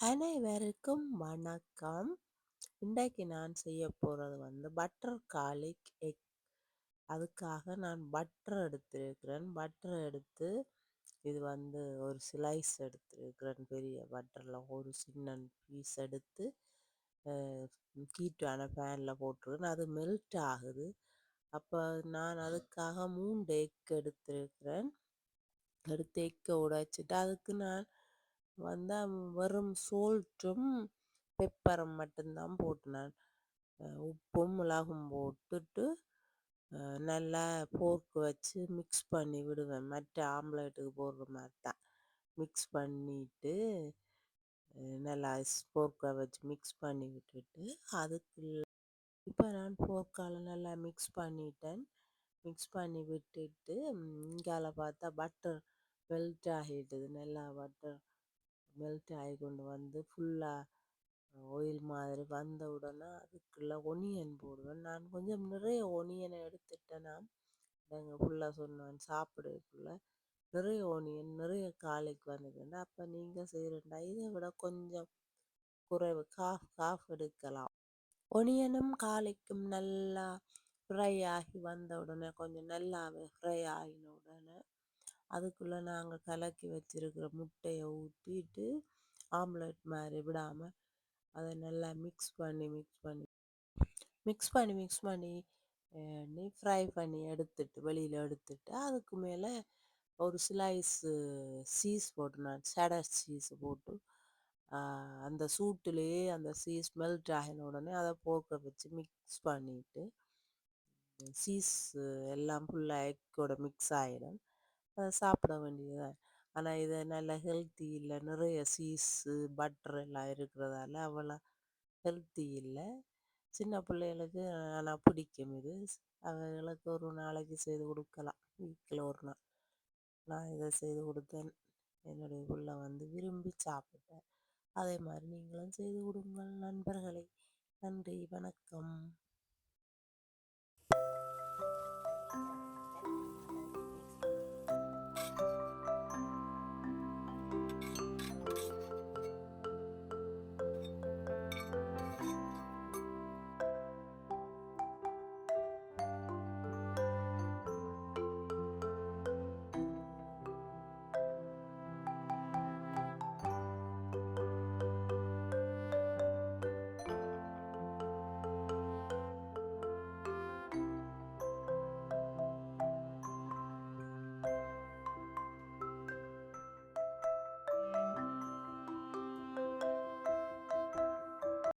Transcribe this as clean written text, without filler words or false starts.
அனைவருக்கும் வணக்கம். இன்றைக்கு நான் செய்ய போகிறது பட்டர் கார்லிக் எக். அதுக்காக நான் பட்டர் எடுத்திருக்கிறேன். பட்டர் எடுத்து இது ஒரு ஸ்லைஸ் எடுத்திருக்கிறேன். பெரிய பட்டரில் ஒரு சின்ன பீஸ் எடுத்து ஹீட்டான பேனில் போட்டுருக்கேன். அது மெல்ட் ஆகுது. அப்போ நான் அதுக்காக 3 எக் எடுத்திருக்கிறேன். எடுத்து எக்கை உடைச்சிட்டு அதுக்கு நான் வெறும் சோல்ட்டும் பெப்பரும் மட்டும்தான் போட்டு உப்பும் மிளகும் போட்டுட்டு நல்லா போர்க்கு வச்சு மிக்ஸ் பண்ணி விடுவேன். மற்ற ஆம்லேட்டுக்கு போடுற மாதிரி தான் மிக்ஸ் பண்ணிவிட்டு நல்லா போர்க்கை வச்சு மிக்ஸ் பண்ணி விட்டுட்டு அதுக்கு இப்போ நான் போர்க்கால் நல்லா மிக்ஸ் பண்ணிட்டேன். மிக்ஸ் பண்ணி விட்டுட்டு இங்கால பார்த்தா பட்டர் மெல்ட் ஆகிட்டுது. நல்லா பட்டர் மெல்ட் ஆகி கொண்டு ஃபுல்லாக ஆயில் மாதிரி வந்த உடனே அதுக்குள்ள ஒனியன் போடுவேன். நான் கொஞ்சம் நிறைய ஒனியனை எடுத்துட்டேன்னா எங்கள் ஃபுல்லாக சொன்னேன் சாப்பிடக்குள்ள நிறைய ஒனியன் நிறைய கார்லிக் வந்ததுன்னா அப்போ நீங்கள் செய்கிறண்டா இதை விட கொஞ்சம் குறைவு காஃப் எடுக்கலாம். ஒனியனும் கார்லிக்கும் நல்லா ஃப்ரை ஆகி வந்த உடனே கொஞ்சம் நல்லாவே ஃப்ரை ஆகின உடனே அதுக்குள்ளே நாங்கள் கலக்கி வச்சுருக்கிற முட்டையை ஊற்றிட்டு ஆம்லெட் மாதிரி விடாமல் அதை நல்லா மிக்ஸ் பண்ணி ஃப்ரை பண்ணி எடுத்துட்டு வெளியில் எடுத்துட்டு அதுக்கு மேலே ஒரு ஸ்லைஸு சீஸ் போட்டு நான் செடர் சீஸ் போட்டு அந்த சூட்டுலேயே அந்த சீஸ் மெல்ட் ஆகின உடனே அதை போக்க வச்சு மிக்ஸ் பண்ணிவிட்டு சீஸ் எல்லாம் ஃபுல்லாக எக்கோட மிக்ஸ் ஆகிடும். அதை சாப்பிட வேண்டியதுதான். ஆனால் இது நல்ல ஹெல்த்தி இல்லை. நிறைய சீஸு பட்டர் எல்லாம் இருக்கிறதால அவ்வளோ ஹெல்த்தி இல்லை. சின்ன பிள்ளைகளுக்கு ஆனால் பிடிக்கும். இது அவைகளுக்கு ஒரு நாளைக்கு செய்து கொடுக்கலாம். வீக்கில் ஒரு நாள் நான் இதை செய்து கொடுத்தேன். என்னுடைய பிள்ளை விரும்பி சாப்பிட்டேன். அதே மாதிரி நீங்களும் செய்து கொடுங்கள் நண்பர்களே. நன்றி, வணக்கம்.